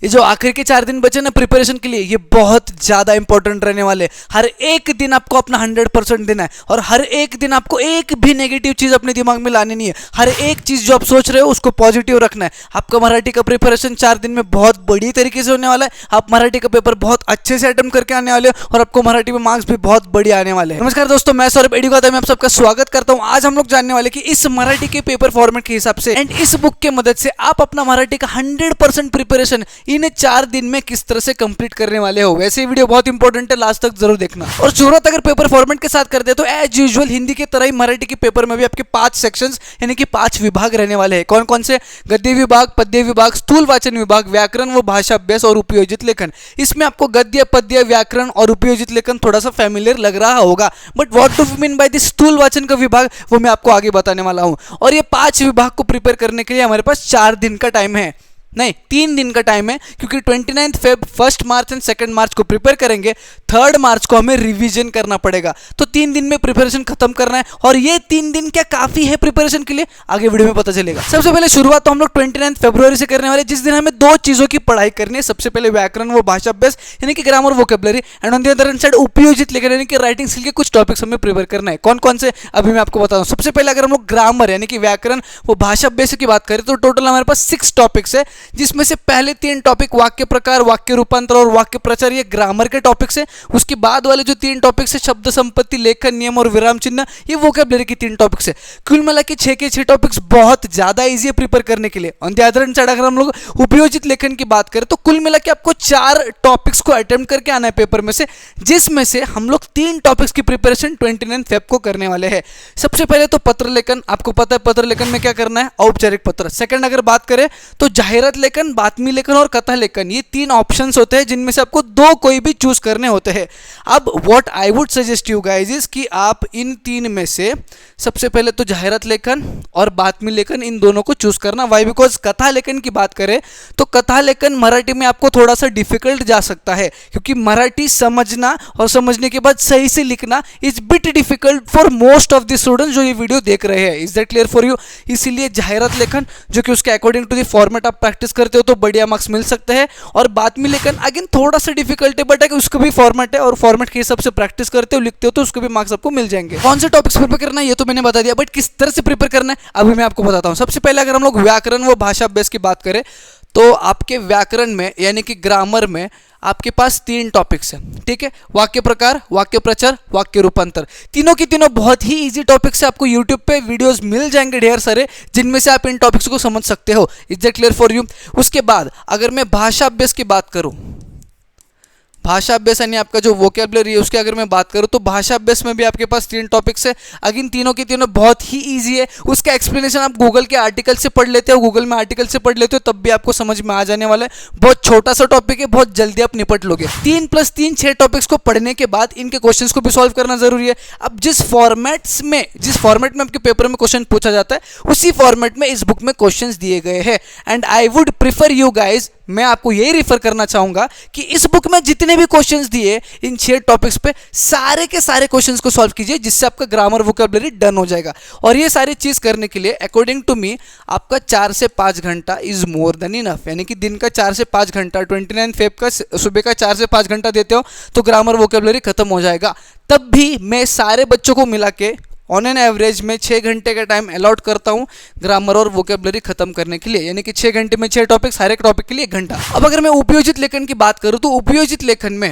ये जो आखिर के 4 दिन बचे ना प्रिपरेशन के लिए, ये बहुत ज्यादा इंपॉर्टेंट रहने वाले। हर एक दिन आपको अपना 100% देना है और हर एक दिन आपको एक भी नेगेटिव चीज अपने दिमाग में लानी नहीं है। हर एक चीज जो आप सोच रहे हो उसको पॉजिटिव रखना है। आपका मराठी का प्रिपरेशन 4 दिन में बहुत बड़ी तरीके से होने वाला है। आप मराठी का पेपर बहुत अच्छे से अटेम्प्ट करके आने वाले हो और आपको मराठी में मार्क्स भी बहुत बढ़िया आने वाले हैं। नमस्कार दोस्तों, मैं सौरभ एडुकाता में आप सबका स्वागत करता हूं। आज हम लोग जानने वाले कि इस मराठी के पेपर फॉर्मेट के हिसाब से एंड इस बुक के मदद से आप अपना मराठी का 100% प्रिपरेशन इन 4 दिन में किस तरह से कंप्लीट करने वाले हो। वैसे वीडियो बहुत इंपॉर्टेंट है, लास्ट तक जरूर देखना। और शुरुआत अगर पेपर फॉर्मेट के साथ करते हैं तो एज यूजुअल हिंदी की तरह ही मराठी के पेपर में भी आपके 5 सेक्शंस यानी कि 5 विभाग रहने वाले हैं। कौन कौन से? गद्य विभाग, पद्य विभाग, स्थूल वाचन विभाग, व्याकरण व भाषा अभ्यास और उपयोजित लेखन। इसमें आपको गद्य, पद्य, व्याकरण और उपयोजित लेखन थोड़ा सा फैमिलियर लग रहा होगा, but what do mean by this स्थूल वाचन का विभाग वो मैं आपको आगे बताने वाला हूं। और ये 5 विभाग को प्रिपेयर करने के लिए हमारे पास 4 दिन का टाइम है, नहीं 3 दिन का टाइम है, क्योंकि 29 फेब, 1 मार्च एंड 2 मार्च को प्रिपेयर करेंगे। 3 मार्च को हमें रिवीजन करना पड़ेगा। तो 3 दिन में प्रिपरेशन खत्म करना है। और ये 3 दिन क्या काफी है प्रिपरेशन के लिए, आगे वीडियो में पता चलेगा। सबसे पहले शुरुआत तो हम लोग 29 फरवरी से करने वाले, जिस दिन हमें 2 चीजों की पढ़ाई करनी है। सबसे पहले व्याकरण व भाषा अभ्यास यानी कि grammar vocabulary, and on the other side उपयोजित लेखन यानी कि राइटिंग स्किल के कुछ टॉपिक्स हमें प्रिपेयर करना है। कौन कौन से अभी मैं आपको बता दूं। सबसे पहले अगर हम लोग ग्रामर यानी कि व्याकरण व भाषा अभ्यास की बात करें तो टोटल हमारे पास 6 टॉपिक्स है, जिसमें से पहले 3 टॉपिक वाक्य प्रकार, वाक्य रूपांतर और वाक्य प्रचार, ये ग्रामर के टॉपिक्स है। उसके बाद वाले जो 3 टॉपिक्स है शब्द संपत्ति, लेखन नियम और विराम चिन्ह, ये वोकैबुलरी की 3 टॉपिक्स है। कुल मिला के 6 के 6 टॉपिक्स बहुत ज्यादा इजी है प्रिपेयर करने के लिए। ऑन द अदर साइड अगर हम लोग उपयोजित लेखन की बात करें तो कुल मिला के आपको 4 टॉपिक्स को अटेम्प्ट करके आना है पेपर में से, जिसमें से हम लोग 3 टॉपिक्स की प्रिपरेशन 29 फेब को करने वाले हैं। सबसे पहले तो पत्र लेखन, आपको पता है पत्र लेखन में क्या करना है, औपचारिक पत्र। सेकंड अगर बात करें तो जाहिरात लेखन, बातमी लेखन और कथा लेखन, ये 3 ऑप्शंस होते हैं जिनमें से आपको 2 कोई भी चूज करने होते हैं। अब what I would suggest you guys is कि आप इन 3 में से सबसे पहले तो जाहिरात लेखन और बातमी लेखन, इन दोनों को चूज करना। वाई? बिकॉज कथा लेखन की बात करें तो कथा लेखन मराठी में आपको थोड़ा सा डिफिकल्ट जा सकता है, क्योंकि मराठी समझना और समझने के बाद सही से लिखना is bit difficult for most of the students जो ये वीडियो देख रहे हैं। Is that clear for you? इसीलिए जाहिरात लेखन जो कि उसके अकॉर्डिंग टू द फॉर्मेट आप प्रैक्टिस करते हो तो बढ़िया मार्क्स मिल सकते हैं। और बातमी लेखन अगेन थोड़ा सा डिफिकल्ट है, बट है उसका भी फॉर्मेट है और फॉर्मेट के हिसाब से प्रैक्टिस करते हो, लिखते हो तो उसके भी मार्क्स आपको मिल जाएंगे। कौन से टॉपिक्स प्रिपेयर करना है ये तो मैंने बता दिया, बट किस तरह से प्रिपेयर करना है अभी मैं आपको बताता हूं। सबसे पहले अगर हम लोग व्याकरण व भाषा अभ्यास की बात करें तो आपके व्याकरण में यानी कि ग्रामर में आपके पास 3 टॉपिक्स हैं, ठीक है। वाक्य प्रकार, वाक्य प्रचार, वाक्य रूपांतर, तीनों की तीनों बहुत ही इजी टॉपिक्स है। आपको यूट्यूब पे वीडियोस मिल जाएंगे ढेर सारे, जिनमें से आप इन टॉपिक्स को समझ सकते हो। Is that clear for you? उसके बाद अगर मैं भाषा अभ्यास की बात करूं, भाषा अभ्यास यानी आपका जो वोकैबुलरी है उसकी अगर मैं बात करूं तो भाषा अभ्यास में भी आपके पास 3 टॉपिक्स है। अगेन तीनों की तीनों बहुत ही इजी है। उसका एक्सप्लेनेशन आप गूगल के आर्टिकल से पढ़ लेते हो, गूगल में आर्टिकल से पढ़ लेते हो तब भी आपको समझ में आ जाने वाला है। बहुत छोटा सा टॉपिक है, बहुत जल्दी आप निपट लोगे। 3 + 3 6 टॉपिक्स को पढ़ने के बाद इनके क्वेश्चंस को भी सॉल्व करना जरूरी है। अब जिस फॉर्मेट में आपके पेपर में क्वेश्चन पूछा जाता है उसी फॉर्मेट में इस बुक में क्वेश्चंस दिए गए हैं। And I would prefer you guys, मैं आपको यही रिफर करना चाहूंगा कि इस बुक में जितने भी क्वेश्चंस दिए इन 6 टॉपिक्स पे सारे के सारे क्वेश्चंस को सॉल्व कीजिए, जिससे आपका ग्रामर वोकैबुलरी डन हो जाएगा। और ये सारी चीज करने के लिए अकॉर्डिंग टू मी आपका 4 से 5 घंटा इज मोर देन इनफ, यानी कि दिन का 4 से 5 घंटा 29 फेब का सुबह का 4 से 5 घंटा देते हो तो ग्रामर वोकैबुलरी खत्म हो जाएगा। तब भी मैं सारे बच्चों को मिला के ऑन एन एवरेज में 6 घंटे का टाइम अलॉट करता हूं ग्रामर और वोकैबुलरी खत्म करने के लिए, यानी कि 6 घंटे में 6 टॉपिक्स, हर एक टॉपिक के लिए 1 घंटा। अब अगर मैं उपयोजित लेखन की बात करूं तो उपयोजित लेखन में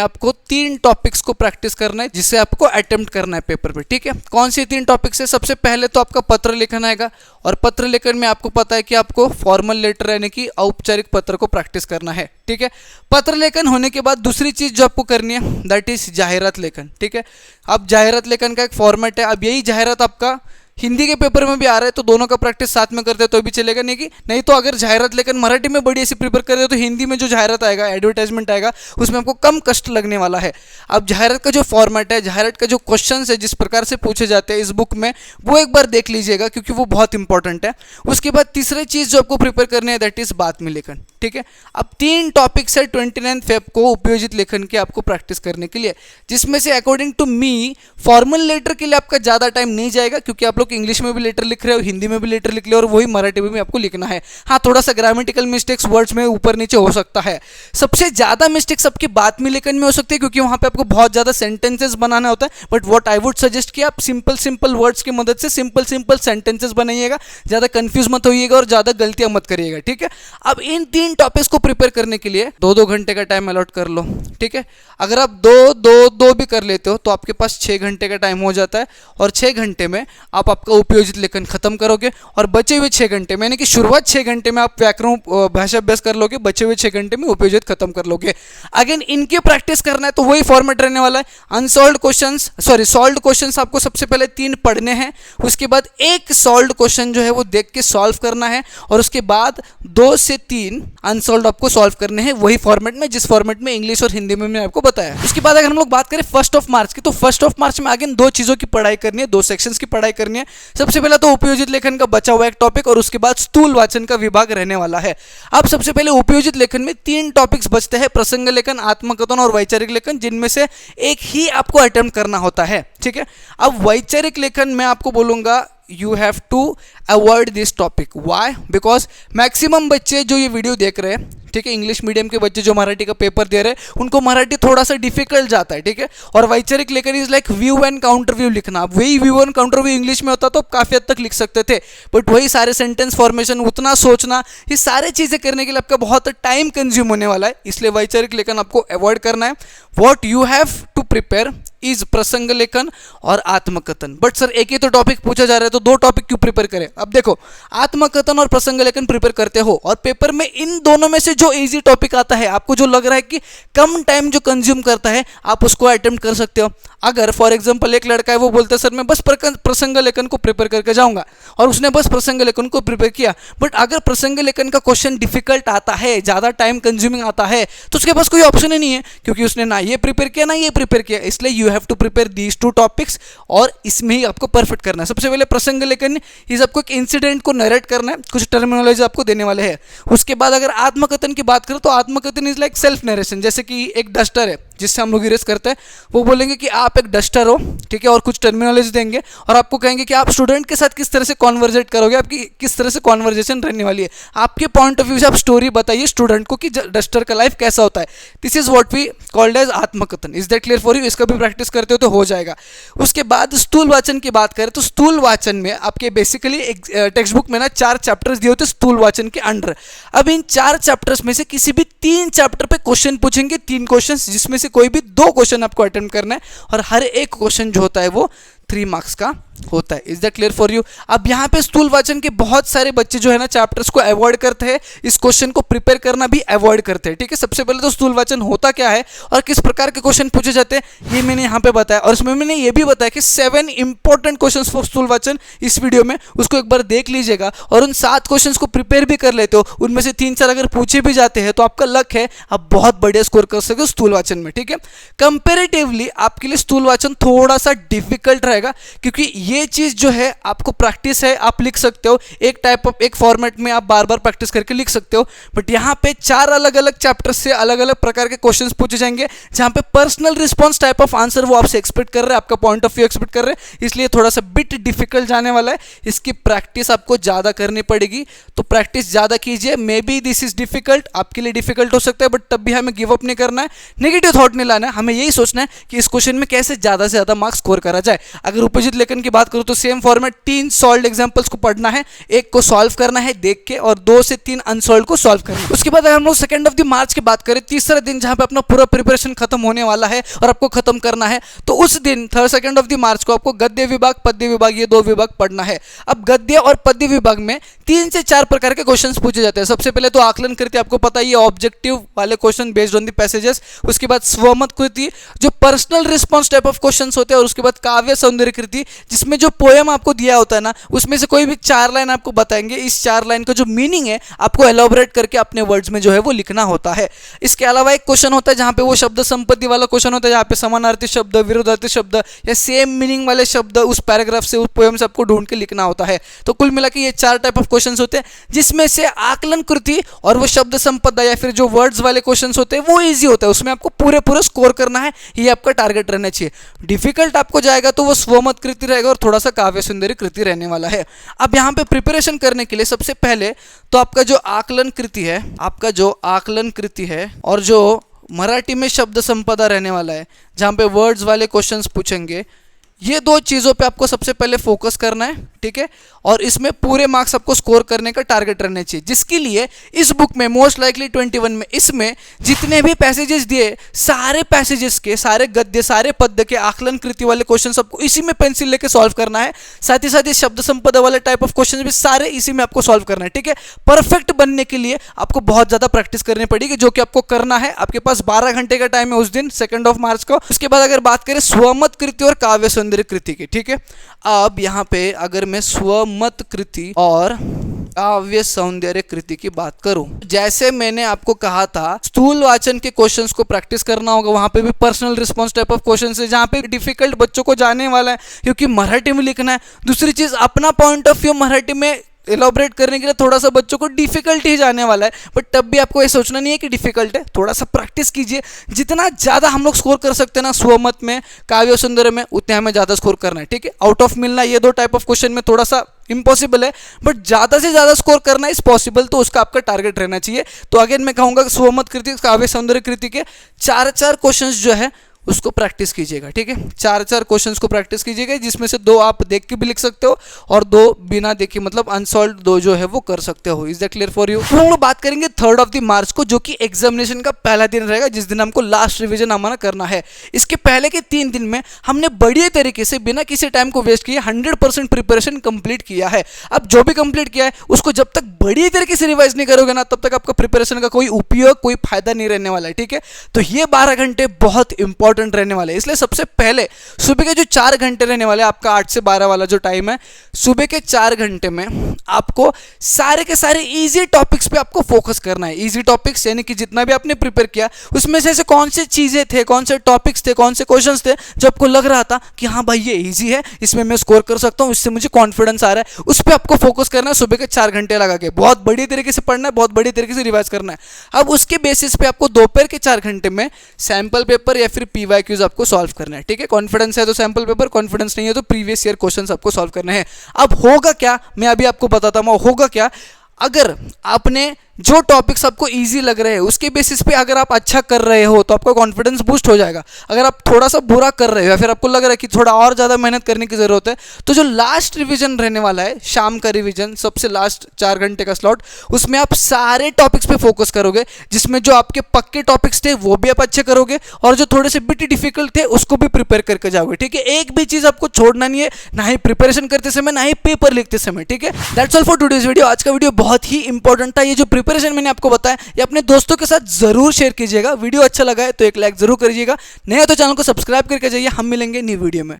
आपको 3 टॉपिक्स को प्रैक्टिस करना है, जिससे आपको अटेम्प्ट करना है पेपर पे, ठीक है। कौन से 3 टॉपिक्स है? सबसे पहले तो आपका पत्र लेखन आएगा, और पत्र लेखन में आपको पता है कि आपको फॉर्मल लेटर यानी कि औपचारिक पत्र को प्रैक्टिस करना है, ठीक है। पत्र लेखन होने के बाद दूसरी चीज जो आपको करनी है दैट इज जाहिरात लेखन, ठीक है। अब जाहिरात लेखन का एक फॉर्मेट है। अब यही जाहिरात आपका हिंदी के पेपर में भी आ रहा है तो दोनों का प्रैक्टिस साथ में करते हैं तो भी चलेगा, नहीं तो अगर जाहिरात लेखन मराठी में बड़ी ऐसी प्रिपेयर कर रहे हो तो हिंदी में जो जाहिरात आएगा, एडवर्टाइजमेंट आएगा, उसमें आपको कम कष्ट लगने वाला है। अब जाहिरात का जो फॉर्मेट है, जाहिरात का जो क्वेश्चन है, जिस प्रकार से पूछे जाते हैं इस बुक में, वो एक बार देख लीजिएगा क्योंकि वो बहुत इंपॉर्टेंट है। उसके बाद तीसरी चीज जो आपको प्रिपेयर करनी है दैट इज बातमी लेखन, ठीक है। अब 3 टॉपिक्स है 29 फेब को उपयोजित लेखन की आपको प्रैक्टिस करने के लिए, जिसमें से according to me formal letter के लिए आपका ज्यादा टाइम नहीं जाएगा, क्योंकि आप लोग लोग इंग्लिश में भी लेटर लिख रहे हो, हिंदी में भी लेटर लिख रहे हो और वही मराठी में भी आपको लिखना है। हाँ, थोड़ा सा ग्रामेटिकल मिस्टेक्स वर्ड्स में ऊपर नीचे हो सकता है। सबसे ज़्यादा मिस्टेक्स आपकी बात में लेखन में हो सकती है, क्योंकि वहाँ पे आपको बहुत ज़्यादा सेंटेंसेस बनाना होता है। But what I would suggest कि आप सिंपल वर्ड्स की मदद से सिंपल सेंटेंसेस बनाइएगा, ज़्यादा कंफ्यूज मत होइएगा और ज़्यादा गलतियाँ मत करिएगा, ठीक है। अब इन 3 टॉपिक्स को प्रिपेयर करने के लिए 2-2 घंटे का टाइम अलॉट कर लो, ठीक है। अगर आप 2 भी कर लेते हो तो आपके पास 6 घंटे का टाइम हो जाता है, और 6 घंटे में आप आपका उपयोजित लेखन खत्म करोगे, और बचे हुए 6 घंटे में, यानी कि शुरुआत 6 घंटे में आप व्याकरण भाषा अभ्यास कर लोगे, बचे हुए 6 घंटे में उपयोजित खत्म कर लोगे। अगेन इनकी प्रैक्टिस करना है तो वही फॉर्मेट रहने वाला है। सॉल्व्ड क्वेश्चंस आपको सबसे पहले 3 पढ़ने हैं, उसके बाद एक सॉल्व्ड क्वेश्चन जो है वो देख के सॉल्व करना है, और उसके बाद 2 से 3 अनसॉल्व्ड आपको सॉल्व करने हैं, वही फॉर्मेट में जिस फॉर्मेट में इंग्लिश और हिंदी में मैंने आपको बताया। उसके बाद अगर हम लोग बात करें 1 मार्च की, तो 1 मार्च में अगेन 2 चीज़ों की पढ़ाई करनी है, 2 सेक्शंस की पढ़ाई करनी है। सबसे पहले तो उपयोजित लेखन का बचा हुआ एक टॉपिक, और उसके बाद स्थूल वाचन का विभाग रहने वाला है। अब सबसे पहले उपयोजित लेखन में 3 टॉपिक्स बचते हैं, प्रसंग लेखन, आत्मकथन और वैचारिक लेखन, जिनमें से एक ही आपको अटेम्प्ट करना होता है, ठीक है। अब वैचारिक लेखन मैं आपको बोलूंगा you have to avoid this topic. Why? Because maximum बच्चे जो ये वीडियो देख रहे हैं, ठीक है, इंग्लिश मीडियम के बच्चे जो मराठी का पेपर दे रहे हैं, उनको मराठी थोड़ा सा डिफिकल्ट जाता है, ठीक है। और वैचारिक लेखन is like view and counter view लिखना। वही view and counter view English में होता तो काफ़ी हद तक लिख सकते थे, बट वही सारे सेंटेंस फॉर्मेशन, उतना सोचना, ये सारे चीज़ें करने के लिए आपका बहुत टाइम कंज्यूम होने वाला है, इसलिए वैचारिक लेखन आपको अवॉइड करना है। What you have to prepare is प्रसंग लेखन और आत्मकथन। बट सर एक ही तो टॉपिक पूछा जा रहा है, तो 2 टॉपिक क्यों प्रिपेयर करें? अब देखो, आत्मकथन और प्रसंग लेखन प्रिपेयर करते हो, और पेपर में इन दोनों में से जो इजी टॉपिक आता है, आपको जो लग रहा है कि कम टाइम जो कंज्यूम करता है, आप उसको अटेम्प्ट कर सकते हो। अगर फॉर एग्जांपल एक लड़का है, वो बोलता है सर मैं बस प्रसंग लेखन को प्रिपेयर करके जाऊंगा, और उसने बस प्रसंग लेखन को प्रिपेयर किया, बट अगर प्रसंग लेखन का क्वेश्चन डिफिकल्ट आता है, ज़्यादा टाइम कंज्यूमिंग आता है, तो उसके पास कोई ऑप्शन ही नहीं है, क्योंकि उसने ना ये प्रिपेयर किया ना ये प्रिपेयर किया। इसलिए you have to prepare these 2 topics, और इसमें ही आपको परफेक्ट करना है। सबसे पहले प्रसंग लेखन इस आपको एक इंसिडेंट को नरेट करना है, कुछ टर्मिनोलॉजी आपको देने वाले हैं। उसके बाद अगर आत्मकथन की बात करें तो आत्मकथन इज लाइक सेल्फ नरेशन। जैसे कि एक डस्टर है जिससे हम लोग इरेज करते हैं, वो बोलेंगे कि आप एक डस्टर हो, ठीक है, और कुछ टर्मिनोलॉजी देंगे, और आपको कहेंगे कि आप स्टूडेंट के साथ किस तरह से कॉन्वर्जेट करोगे, आपकी किस तरह से कॉन्वर्जेशन रहने वाली है, आपके पॉइंट ऑफ व्यू से आप स्टोरी बताइए स्टूडेंट को कि डस्टर का लाइफ कैसा होता है। This is what we called as आत्मकथन। Is that clear for you? इसका भी प्रैक्टिस करते हो तो हो जाएगा। उसके बाद स्थूल वाचन की बात करें तो स्थूल वाचन में आपके बेसिकली टेक्स्ट बुक में ना 4 चैप्टर्स दिए होते हैं स्थूल वाचन के अंडर। अब इन 4 चैप्टर्स में से किसी भी 3 चैप्टर पे क्वेश्चन पूछेंगे, 3 क्वेश्चन, जिसमें से कोई भी 2 क्वेश्चन आपको अटेम्प्ट करना है, और हर एक क्वेश्चन जो होता है वो 3 मार्क्स का होता है। Is that clear for you? अब यहाँ पे स्थूल वाचन के बहुत सारे बच्चे जो है ना चैप्टर्स को अवॉइड करते हैं, इस क्वेश्चन को प्रिपेयर करना भी अवॉइड करते हैं, ठीक है। सबसे पहले तो स्थूल वाचन होता क्या है और किस प्रकार के क्वेश्चन पूछे जाते हैं ये मैंने यहाँ पे बताया, और इसमें मैंने ये भी बताया कि 7 इंपॉर्टेंट क्वेश्चंस फॉर स्थूल वाचन इस वीडियो में, उसको एक बार देख लीजिएगा, और उन 7 क्वेश्चंस को प्रिपेयर भी कर लेते हो, उनमें से 3-4 अगर पूछे भी जाते हैं तो आपका लक है, आप बहुत बढ़िया स्कोर कर सकते हो स्थूल वाचन में, ठीक है। कंपेरेटिवली आपके लिए स्थूल वाचन थोड़ा सा डिफिकल्ट रहेगा, क्योंकि ये चीज़ जो है आपको प्रैक्टिस है, आप लिख सकते हो एक फॉर्मेट में, आप बार बार प्रैक्टिस करके लिख सकते हो, बट यहाँ पे 4 अलग अलग चैप्टर से अलग अलग प्रकार के क्वेश्चंस पूछे जाएंगे, जहाँ पे personal response type of answer वो आपसे एक्सपेक्ट कर रहे हैं, आपका पॉइंट ऑफ व्यू एक्सपेक्ट कर रहे हैं, इसलिए थोड़ा सा बिट डिफिकल्ट जाने वाला है। इसकी प्रैक्टिस आपको ज़्यादा करनी पड़ेगी, तो प्रैक्टिस ज़्यादा कीजिए। May be this is difficult, आपके लिए डिफिकल्ट हो सकता है, बट तब भी हमें गिव अप नहीं करना है, नेगेटिव थॉट नहीं लाना है, हमें यही सोचना है कि इस क्वेश्चन में कैसे ज़्यादा से ज़्यादा मार्क्स स्कोर करा जाए। अगर उपयोजित लेखन की बात करूँ तो सेम फॉर्मेट, 3 सॉल्व्ड एग्जांपल्स को पढ़ना है, एक को सॉल्व करना है देख के, और 2 से 3 अनसॉल्व्ड को सॉल्व करना है। उसके बाद अगर हम लोग 2 ऑफ द मार्च की बात करें, तीसरा दिन जहां पे अपना पूरा प्रिपरेशन खत्म होने वाला है और आपको खत्म करना है, तो उस दिन 2 ऑफ द मार्च को आपको गद्य विभाग, पद्य विभाग, ये 2 विभाग पढ़ना है। अब गद्य और पद्य विभाग में 3 से 4 प्रकार के क्वेश्चन पूछे जाते हैं। सबसे पहले तो आकलन कृति, आपको पता ही है, ऑब्जेक्टिव वाले question based on the passages. उसके बाद स्वमत कृति, जो personal response type of question होते हैं, और उसके बाद काव्य सौंदर्य कृति, जिसमें जो पोएम आपको दिया होता है ना, उसमें से कोई भी 4 लाइन आपको बताएंगे, इस 4 लाइन का जो मीनिंग है आपको एलॉबरेट करके अपने वर्ड्स में जो है वो लिखना होता है। इसके अलावा एक क्वेश्चन होता है जहां पे वो शब्द संपत्ति वाला क्वेश्चन होता है, जहां पे समानार्थी शब्द, विरोधार्थी शब्द या सेम मीनिंग वाले शब्द उस पैराग्राफ से, उस पोएम से आपको ढूंढ के लिखना होता है। तो कुल मिला के ये 4 टाइप ऑफ क्वेश्चंस होते हैं, जिसमें से आकलन कृति और वो शब्द संपदा या फिर जो वर्ड्स वाले क्वेश्चंस होते हैं वो इजी होता है, उसमें आपको पूरे स्कोर करना है, ये आपका टारगेट रहना चाहिए। डिफिकल्ट आपको जाएगा तो वो स्वमत कृति रहेगा, और और थोड़ा सा काव्य सुंदरी कृति रहने वाला है। अब यहाँ पे प्रिपरेशन करने के लिए सबसे पहले तो आपका जो आकलन कृति है और जो मराठी में शब्द संपदा रहने वाला है, जहाँ पे वर्ड्स वाले क्वेश्चंस पूछेंगे, ये दो चीज़ों पे आपको सबसे पहले फोकस करना है, ठीक है। और इसमें पूरे मार्क्स आपको स्कोर करने का टारगेट रहना चाहिए, जिसके लिए इस बुक में मोस्ट लाइकली 21 में इसमें जितने भी पैसेजेस दिए, सारे पैसेजेस के सारे गद्य सारे पद्य के आकलन कृति वाले क्वेश्चन आपको इसी में पेंसिल लेके सॉल्व करना है। साथ ही साथ ये शब्द संपदा वाले टाइप ऑफ क्वेश्चन भी सारे इसी में आपको सॉल्व करना है, ठीक है। परफेक्ट बनने के लिए आपको बहुत ज़्यादा प्रैक्टिस करनी पड़ेगी, जो कि आपको करना है। आपके पास 12 घंटे का टाइम है उस दिन 2 मार्च को। उसके बाद अगर बात करें स्वमत कृति और काव्य सौंदर्य कृति की, ठीक है। अब यहाँ पे अगर मैं स्वमत कृति और काव्य सौंदर्य कृति की बात करूं, जैसे मैंने आपको कहा था स्थूल वाचन के क्वेश्चंस को प्रैक्टिस करना होगा। वहां पे भी personal response type of questions है, जहां पे डिफिकल्ट बच्चों को जाने वाला है, क्योंकि मराठी में लिखना है। दूसरी चीज, अपना पॉइंट ऑफ व्यू मराठी में एलोबरेट करने के लिए थोड़ा सा बच्चों को डिफिकल्ट ही जाने वाला है, बट तब भी आपको ये सोचना नहीं है कि डिफिकल्ट है। थोड़ा सा प्रैक्टिस कीजिए। जितना ज़्यादा हम लोग स्कोर कर सकते हैं ना स्वमत में, काव्य सुंदर में, उतने हमें ज़्यादा स्कोर करना है, ठीक है। आउट ऑफ मिलना ये दो टाइप ऑफ क्वेश्चन में थोड़ा सा इम्पॉसिबल है, बट ज़्यादा से ज़्यादा स्कोर करना इज पॉसिबल, तो उसका आपका टारगेट रहना चाहिए। तो अगेन मैं कहूँगा स्वमत कृति काव्य सौंदर्य कृति के 4 क्वेश्चन जो है उसको प्रैक्टिस कीजिएगा, ठीक है। 4 क्वेश्चंस को प्रैक्टिस कीजिएगा, जिसमें से 2 आप देख के भी लिख सकते हो और 2 बिना देखे, मतलब अनसॉल्व 2 जो है वो कर सकते हो। Is that clear for you? हम लोग बात करेंगे 3 मार्च को, जो कि एग्जामिनेशन का पहला दिन रहेगा, जिस दिन हमको लास्ट रिविजन हमारा करना है। इसके पहले के 3 दिन में हमने बढ़िया तरीके से बिना किसी टाइम को वेस्ट किए 100% प्रिपरेशन कंप्लीट किया है। अब जो भी कंप्लीट किया है उसको जब तक बढ़िया तरीके से रिवाइज नहीं करोगे ना, तब तक आपका प्रिपरेशन का कोई उपयोग, कोई फायदा नहीं रहने वाला है, ठीक है। तो ये 12 घंटे बहुत इंपॉर्टेंट रहने वाले, इसलिए सबसे पहले सुबह के जो 4 घंटे रहने वाले, आपका 8 से 12 वाला जो टाइम है, सुबह के 4 घंटे में आपको सारे के सारे इजी टॉपिक्स पे आपको फोकस करना है। इजी टॉपिक्स यानी कि जितना भी आपने प्रिपेयर किया उसमें से ऐसे कौन से चीजें थे, कौन से टॉपिक्स थे, कौन से क्वेश्चंस थे जो आपको लग रहा था कि हाँ भाई ये इजी है, इसमें मैं स्कोर कर सकता हूँ, इससे मुझे कॉन्फिडेंस आ रहा है, उस पर आपको फोकस करना है। सुबह के 4 घंटे लगा के बहुत बढ़िया तरीके से पढ़ना है, बहुत बढ़िया तरीके से रिवाइज करना है। अब उसके बेसिस पे आपको दोपहर के 4 घंटे में सैंपल पेपर या फिर PYQs आपको सॉल्व करना है, ठीक है। कॉन्फिडेंस है तो सैंपल पेपर, कॉन्फिडेंस नहीं है तो प्रीवियस ईयर क्वेश्चंस आपको सॉल्व करने हैं। अब होगा क्या, मैं अभी आपको बताता हूँ होगा क्या। अगर आपने जो टॉपिक्स आपको इजी लग रहे हैं उसके बेसिस पे अगर आप अच्छा कर रहे हो तो आपका कॉन्फिडेंस बूस्ट हो जाएगा। अगर आप थोड़ा सा बुरा कर रहे हो या फिर आपको लग रहा है कि थोड़ा और ज़्यादा मेहनत करने की ज़रूरत है, तो जो लास्ट रिवीजन रहने वाला है, शाम का रिवीजन, सबसे लास्ट 4 घंटे का स्लॉट, उसमें आप सारे टॉपिक्स पे फोकस करोगे, जिसमें जो आपके पक्के टॉपिक्स थे वो भी आप अच्छे करोगे और जो थोड़े से बिट डिफिकल्ट थे उसको भी प्रिपेयर करके जाओगे, ठीक है। एक भी चीज़ आपको छोड़ना नहीं है, ना ही प्रिपरेशन करते समय ना ही पेपर लिखते समय, ठीक है। That's all for today's video. आज का वीडियो बहुत ही इंपॉर्टेंट था। ये जो प्रिपरेशन मैंने आपको बताया ये अपने दोस्तों के साथ जरूर शेयर कीजिएगा। वीडियो अच्छा लगा है तो एक लाइक जरूर करिएगा। नया तो चैनल को सब्सक्राइब करके जाइए। हम मिलेंगे न्यू वीडियो में।